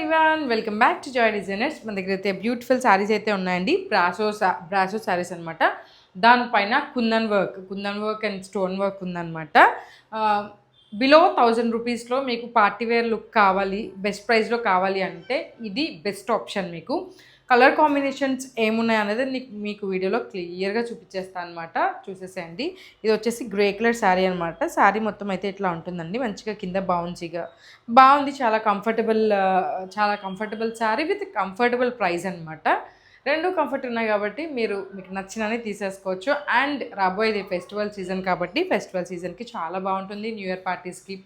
Everyone, welcome back to Joy designers. మన దగ్గర అయితే బ్యూటిఫుల్ శారీస్ అయితే ఉన్నాయండి. బ్రాసో శారీస్ అనమాట. దానిపైన kundan work and stone work ఉందన్నమాట. బిలో 1000 రూపీస్లో మీకు పార్టీవేర్ లుక్ కావాలి, బెస్ట్ ప్రైస్లో కావాలి అంటే ఇది బెస్ట్ ఆప్షన్. మీకు కలర్ కాంబినేషన్స్ ఏమున్నాయి అనేది మీకు వీడియోలో క్లియర్గా చూపించేస్తాను అనమాట. చూసేసేయండి. ఇది వచ్చేసి గ్రే కలర్ శారీ అనమాట. శారీ మొత్తం అయితే ఇట్లా ఉంటుందండి. మంచిగా కింద బౌన్సీగా బాగుంది. చాలా comfortable sari with comfortable price అనమాట. రెండు కంఫర్ట్ ఉన్నాయి కాబట్టి మీకు నచ్చినవి తీసేసుకోవచ్చు. అండ్ రాబోయేది ఫెస్టివల్ సీజన్ కాబట్టి ఫెస్టివల్ సీజన్కి చాలా బాగుంటుంది. న్యూ ఇయర్ పార్టీస్కి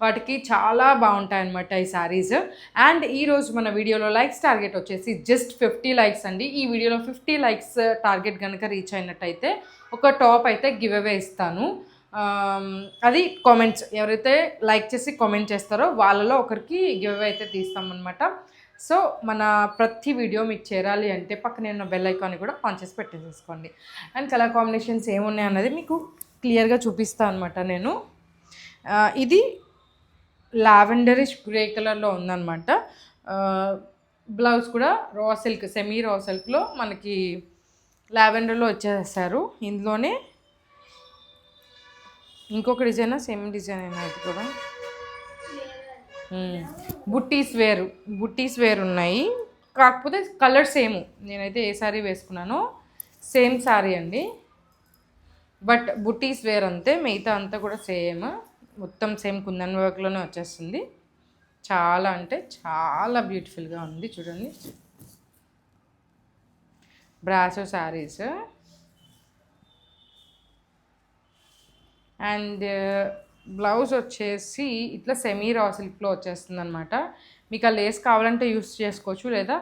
వాటికి చాలా బాగుంటాయి అన్నమాట ఈ శారీస్. అండ్ ఈరోజు మన వీడియోలో లైక్స్ టార్గెట్ వచ్చేసి జస్ట్ 50 లైక్స్ అండి. ఈ వీడియోలో 50 లైక్స్ టార్గెట్ కనుక రీచ్ అయినట్టయితే ఒక టాప్ అయితే గివ్ అవే ఇస్తాను. అది కామెంట్స్ ఎవరైతే లైక్ చేసి కామెంట్ చేస్తారో వాళ్ళలో ఒకరికి గివ్ అవే అయితే తీస్తామన్నమాట. సో మన ప్రతి వీడియో మీకు చేరాలి అంటే పక్కనే ఉన్న బెల్ ఐకాన్ని కూడా ఆన్ చేసి పెట్టేసేసుకోండి. అండ్ కలర్ కాంబినేషన్స్ ఏమున్నాయి అన్నది మీకు క్లియర్గా చూపిస్తాను అనమాట. నేను ఇది లావెండరిష్ గ్రే కలర్లో ఉందన్నమాట. బ్లౌజ్ కూడా సెమీ రా సిల్క్లో మనకి లావెండర్లో వచ్చేసారు. ఇందులోనే ఇంకొక డిజైన్ సేమ్ డిజైన్ అయినా ఇది కూడా బుట్టీస్ వేర్ ఉన్నాయి. కాకపోతే కలర్ సేమ్. నేనైతే ఏ శారీ వేసుకున్నానో సేమ్ శారీ అండి, బట్ బుట్టీస్ వేర్ అంతే. మిగతా అంతా కూడా సేమ్, మొత్తం సేమ్ కుందన్ వర్క్లోనే వచ్చేస్తుంది. చాలా అంటే చాలా బ్యూటిఫుల్గా ఉంది. చూడండి, బ్రాసో శారీస్. అండ్ బ్లౌజ్ వచ్చేసి ఇట్లా సెమీ రా సిల్క్లో వచ్చేస్తుంది అనమాట. మీకు ఆ లేస్ కావాలంటే యూస్ చేసుకోవచ్చు, లేదా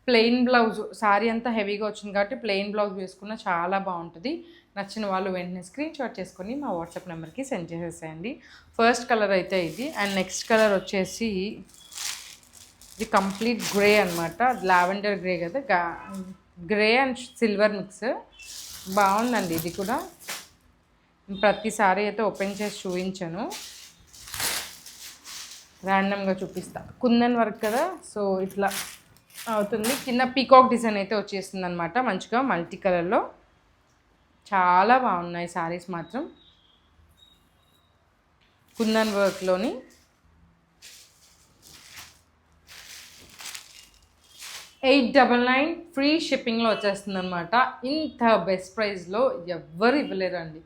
ప్లెయిన్ బ్లౌజ్. శారీ అంతా హెవీగా వచ్చింది కాబట్టి ప్లెయిన్ బ్లౌజ్ వేసుకున్న చాలా బాగుంటుంది. నచ్చిన వాళ్ళు వెంటనే స్క్రీన్ షాట్ చేసుకొని మా వాట్సాప్ నెంబర్కి సెండ్ చేసేసేయండి. ఫస్ట్ కలర్ అయితే ఇది. అండ్ నెక్స్ట్ కలర్ వచ్చేసి ఇది కంప్లీట్ గ్రే అనమాట. లావెండర్ గ్రే కదా, గ్రే అండ్ సిల్వర్ మిక్స్. బాగుందండి ఇది కూడా. ప్రతిసారి అయితే ఓపెన్ చేసి చూపించాను, ర్యాండమ్గా చూపిస్తా. కుందన్ వర్క్ కదా, సో ఇట్లా అవుతుంది. కింద పీకాక్ డిజైన్ అయితే వచ్చేస్తుంది అనమాట, మంచిగా మల్టీ కలర్లో. చాలా బాగున్నాయి శారీస్ మాత్రం. కుందన్ వర్క్లోని 899 ఫ్రీ షిప్పింగ్లో వచ్చేస్తుంది అనమాట. ఇంత బెస్ట్ ప్రైస్లో ఎవ్వరు ఇవ్వలేరండి.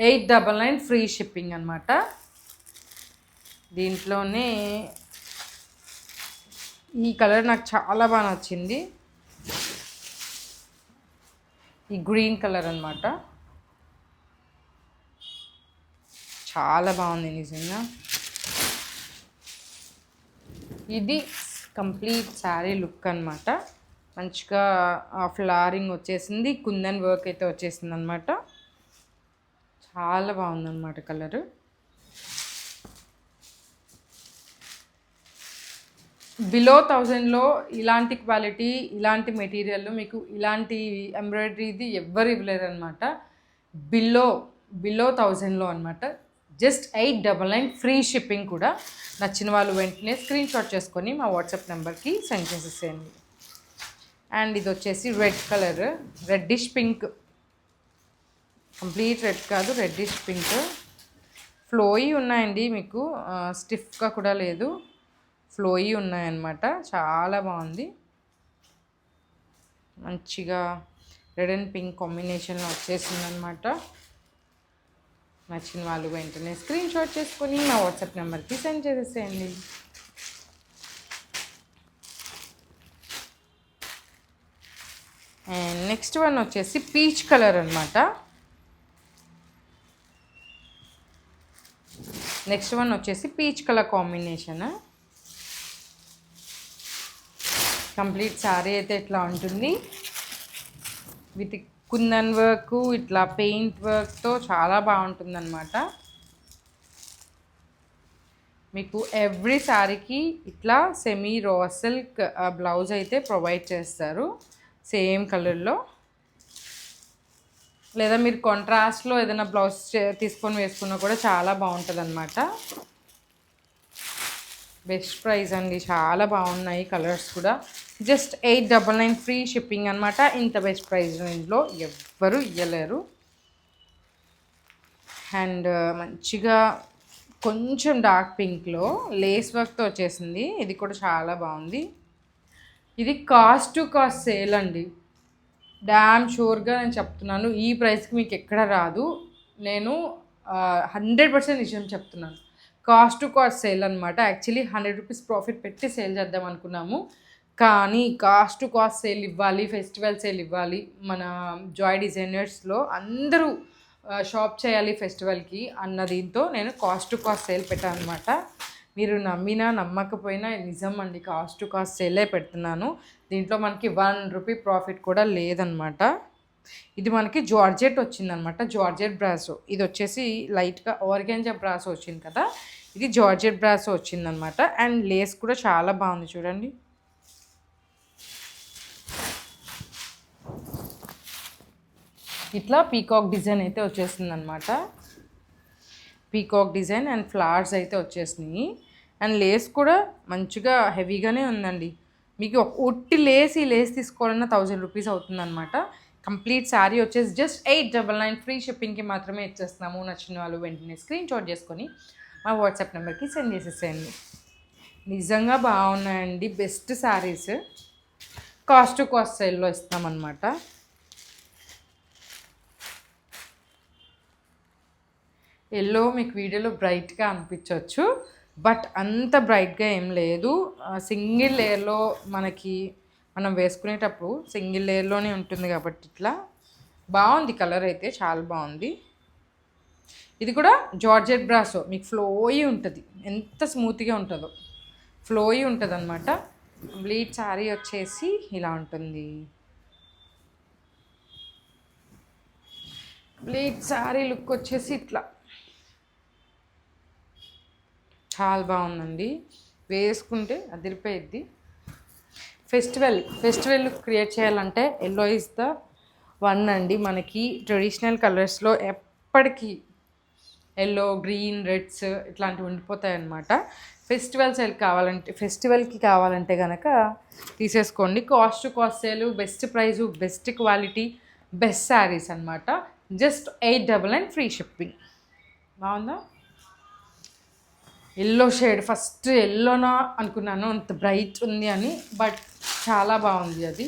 899 ఫ్రీ షిప్పింగ్ అనమాట. దీంట్లోనే ఈ కలర్ నాకు చాలా బాగా నచ్చింది. ఈ గ్రీన్ కలర్ అనమాట. చాలా బాగుంది నిజంగా. ఇది కంప్లీట్ శారీ లుక్ అనమాట. మంచిగా ఫ్లవరింగ్ వచ్చేసింది, కుందన్ వర్క్ అయితే వచ్చేసింది అనమాట. చాలా బాగుందన్నమాట కలరు. బిలో 1000లో ఇలాంటి క్వాలిటీ, ఇలాంటి మెటీరియల్, మీకు ఇలాంటి ఎంబ్రాయిడరీది ఎవ్వరు ఇవ్వలేరు అనమాట. బిలో 1000లో అనమాట. జస్ట్ 899 ఫ్రీ షిప్పింగ్ కూడా. నచ్చిన వాళ్ళు వెంటనే స్క్రీన్ షాట్ చేసుకొని మా వాట్సాప్ నెంబర్కి సెండ్ చేసేసేయండి. అండ్ ఇది వచ్చేసి red colour, reddish pink. Complete red కాదు, రెడ్డిష్ పింక్. ఫ్లోయి ఉన్నాయండి, మీకు స్టిఫ్గా కూడా లేదు, ఫ్లోయి ఉన్నాయన్నమాట. చాలా బాగుంది. మంచిగా రెడ్ అండ్ పింక్ కాంబినేషన్లో వచ్చేసిందనమాట. నచ్చిన వాళ్ళు వెంటనే స్క్రీన్ షాట్ చేసుకొని నా వాట్సాప్ నెంబర్కి సెండ్ చేసేసేయండి. అండ్ నెక్స్ట్ వన్ వచ్చేసి పీచ్ కలర్ అనమాట. నెక్స్ట్ వన్ వచ్చేసి peach colour combination. Complete sari అయితే ఇట్లా ఉంటుంది. విత్ కుందన్ వర్క్, ఇట్లా పెయింట్ వర్క్తో చాలా బాగుంటుంది అనమాట. మీకు ఎవ్రీ శారీకి ఇట్లా సెమీ రా సిల్క్ బ్లౌజ్ అయితే ప్రొవైడ్ చేస్తారు సేమ్ కలర్లో. లేదా మీరు కాంట్రాస్ట్లో ఏదైనా బ్లౌజ్ తీసుకొని వేసుకున్నా కూడా చాలా బాగుంటుంది అనమాట. బెస్ట్ ప్రైస్ అండి, చాలా బాగున్నాయి కలర్స్ కూడా. జస్ట్ 899 ఫ్రీ షిప్పింగ్ అనమాట. ఇంత బెస్ట్ ప్రైస్ రేంజ్లో ఎవ్వరు ఇవ్వలేరు. అండ్ మంచిగా కొంచెం డార్క్ పింక్లో లేస్ వర్క్తో వచ్చేసింది. ఇది కూడా చాలా బాగుంది. ఇది కాస్ట్ టు కాస్ట్ సేల్ అండి, డ్యామ్ షూర్గా నేను చెప్తున్నాను. ఈ ప్రైస్కి మీకు ఎక్కడ రాదు. నేను 100% నిజం చెప్తున్నాను. కాస్ట్ టు కాస్ట్ సేల్ అనమాట. యాక్చువల్లీ 100 రూపీస్ ప్రాఫిట్ పెట్టి సేల్ చేద్దాం అనుకున్నాము, కానీ కాస్ట్ టు కాస్ట్ సేల్ ఇవ్వాలి, ఫెస్టివల్ సేల్ ఇవ్వాలి. మన జాయ్ డిజైనర్స్లో అందరూ షాప్ చేయాలి ఫెస్టివల్కి అన్న దీంతో నేను కాస్ట్ టు కాస్ట్ సేల్ పెట్టాను అనమాట. మీరు నమ్మినా నమ్మకపోయినా నిజం అండి, కాస్ట్ టు కాస్ట్ సేలే పెడుతున్నాను. దీంట్లో మనకి 1 రూపీ ప్రాఫిట్ కూడా లేదనమాట. ఇది మనకి జార్జెట్ వచ్చిందనమాట, జార్జెట్ బ్రాసో. ఇది వచ్చేసి లైట్గా ఆర్గాంజా బ్రాసో వచ్చింది కదా, ఇది జార్జెట్ బ్రాసో వచ్చిందనమాట. అండ్ లేస్ కూడా చాలా బాగుంది చూడండి. ఇట్లా పీకాక్ డిజైన్ అయితే వచ్చేసింది అనమాట. పీకాక్ డిజైన్ అండ్ ఫ్లవర్స్ అయితే వచ్చేసినాయి. అండ్ లేస్ కూడా మంచిగా హెవీగానే ఉందండి. మీకు ఒట్టి లేస్, ఈ లేస్ తీసుకోవాలన్నా 1000 రూపీస్ అవుతుందన్నమాట. కంప్లీట్ శారీ వచ్చేసి జస్ట్ 899 ఫ్రీ షిప్పింగ్కి మాత్రమే ఇచ్చేస్తున్నాము. నచ్చిన వాళ్ళు వెంటనే స్క్రీన్ షాట్ చేసుకొని మా వాట్సాప్ నెంబర్కి సెండ్ చేసేసేయండి. నిజంగా బాగున్నాయండి, best saris. Cost to cost సేల్లో ఇస్తామన్నమాట. ఎల్లో మీకు వీడియోలో బ్రైట్గా అనిపించవచ్చు, బట్ అంత బ్రైట్గా ఏం లేదు. సింగిల్ లేయర్లో మనం వేసుకునేటప్పుడు సింగిల్ లేయర్లోనే ఉంటుంది కాబట్టి ఇట్లా బాగుంది. కలర్ అయితే చాలా బాగుంది. ఇది కూడా జార్జెట్ బ్రాసో, మీకు ఫ్లోయి ఉంటుంది, ఎంత స్మూత్గా ఉంటుందో ఫ్లోయి ఉంటుంది అనమాట. కంప్లీట్ శారీ వచ్చేసి ఇలా ఉంటుంది. కంప్లీట్ శారీ లుక్ వచ్చేసి ఇట్లా చాలా బాగుందండి, వేసుకుంటే అదిరిపోయిద్ది. ఫెస్టివల్ లుక్ క్రియేట్ చేయాలంటే ఎల్లో ఇస్ ద వన్ అండి. మనకి ట్రెడిషనల్ కలర్స్లో ఎప్పటికీ ఎల్లో, గ్రీన్, రెడ్స్ ఇట్లాంటివి ఉండిపోతాయి అన్నమాట. ఫెస్టివల్కి కావాలంటే కనుక తీసేసుకోండి. Cost to cost sale, best price, best quality, best saris అనమాట. Just 899 free shipping. బాగుందా? ఎల్లో షేడ్, ఫస్ట్ ఎల్లోనా అనుకున్నాను, అంత బ్రైట్ ఉంది అని, బట్ చాలా బాగుంది అది.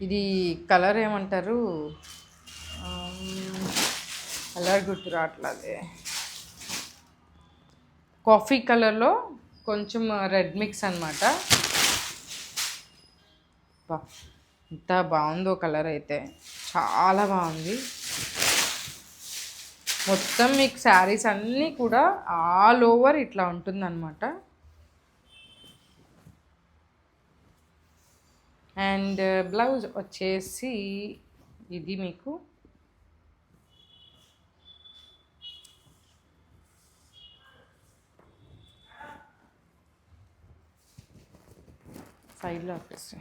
ఇది కలర్ ఏమంటారు, కలర్ గుర్తు రావట్లేదే. కాఫీ కలర్లో కొంచెం రెడ్ మిక్స్ అనమాట. ఎంత బాగుందో కలర్ అయితే, చాలా బాగుంది. మొత్తం మీకు శారీస్ అన్నీ కూడా ఆల్ ఓవర్ ఇట్లా ఉంటుందన్నమాట. అండ్ బ్లౌజ్ వచ్చేసి ఇది మీకు సైడ్లో వచ్చేసి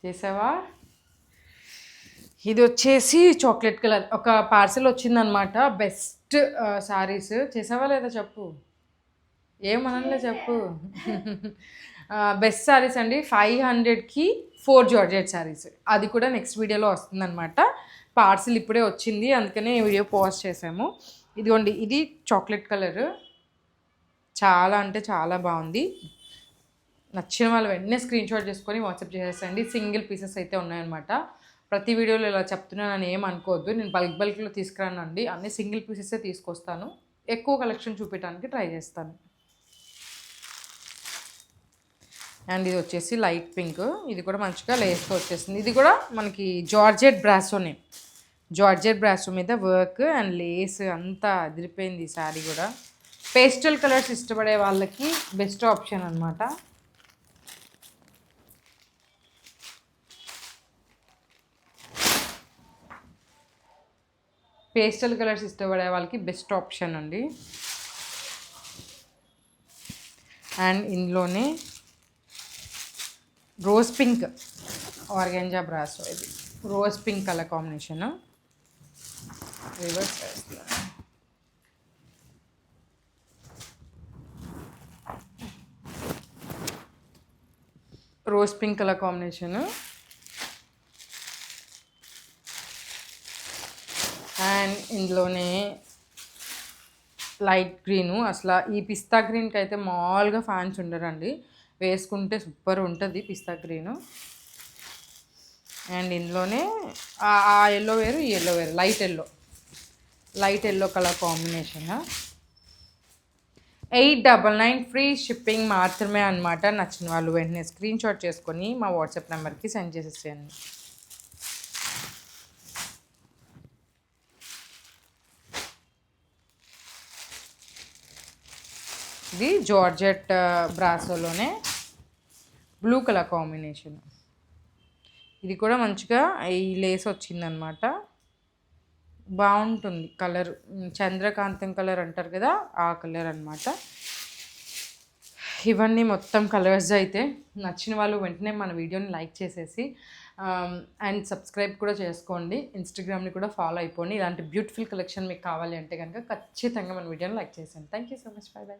చేసావా. ఇది వచ్చేసి చాక్లెట్ కలర్, ఒక పార్సెల్ వచ్చిందనమాట. బెస్ట్ శారీస్. చేసావా లేదా చెప్పు, ఏమనలే చెప్పు. బెస్ట్ శారీస్ అండి. 500కి 4 జార్జెట్ శారీస్. అది కూడా నెక్స్ట్ వీడియోలో వస్తుందన్నమాట. పార్సిల్ ఇప్పుడే వచ్చింది, అందుకనే వీడియో పోస్ట్ చేసాము. ఇదిగోండి, ఇది చాక్లెట్ కలర్, చాలా అంటే చాలా బాగుంది. నచ్చిన వాళ్ళు వెంటనే స్క్రీన్ షాట్ చేసుకొని వాట్సాప్ చేసేసండి. సింగిల్ పీసెస్ అయితే ఉన్నాయన్నమాట. ప్రతి వీడియోలో ఇలా చెప్తున్నానని ఏం అనుకోవద్దు, నేను బల్క్లో తీసుకురానండి, అన్ని సింగిల్ పీసెసే తీసుకొస్తాను. ఎక్కువ కలెక్షన్ చూపించడానికి ట్రై చేస్తాను. అండ్ ఇది వచ్చేసి లైట్ పింక్, ఇది కూడా మంచిగా లేస్తో వచ్చేసింది. ఇది కూడా మనకి జార్జెట్ బ్రాసోనే, జార్జెట్ బ్రాసో మీద వర్క్ అండ్ లేస్ అంతా అదిరిపోయింది. ఈ శారీ కూడా పేస్టల్ కలర్స్ ఇష్టపడే వాళ్ళకి బెస్ట్ ఆప్షన్ అనమాట. పేస్టల్ కలర్స్ ఇష్టపడే వాళ్ళకి బెస్ట్ ఆప్షన్ అండి. అండ్ ఇందులోనే రోజ్ పింక్ ఆర్గాంజా బ్రాసో, ఇది rose pink colour combination. Reverse rose pink colour combination. And ఇందులోనే లైట్ గ్రీను. అసలు ఈ పిస్తా గ్రీన్కి అయితే మామూలుగా ఫ్యాన్స్ ఉండరండి, వేసుకుంటే సూపర్ ఉంటుంది పిస్తా గ్రీను. అండ్ ఇందులోనే ఆ ఎల్లో వేరు, ఈ ఎల్లో వేరు, light yellow colour combination. 899 free shipping మాత్రమే అనమాట. నచ్చిన వాళ్ళు వెంటనే స్క్రీన్ షాట్ చేసుకొని మా వాట్సాప్ నెంబర్కి సెండ్ చేసేసేయండి. ఇది జార్జెట్ బ్రాసోలోనే బ్లూ కలర్ కాంబినేషన్. ఇది కూడా మంచిగా ఈ లేస్ వచ్చిందనమాట, బాగుంటుంది కలర్. చంద్రకాంతం కలర్ అంటారు కదా, ఆ కలర్ అనమాట. ఇవన్నీ మొత్తం కలర్స్ అయితే నచ్చిన వాళ్ళు వెంటనే మన వీడియోని లైక్ చేసేసి అండ్ సబ్స్క్రైబ్ కూడా చేసుకోండి. ఇన్స్టాగ్రామ్ని కూడా ఫాలో అయిపోండి. ఇలాంటి బ్యూటిఫుల్ కలెక్షన్ మీకు కావాలి అంటే కనుక ఖచ్చితంగా మన వీడియోని లైక్ చేసేయండి. Thank you so much. By by.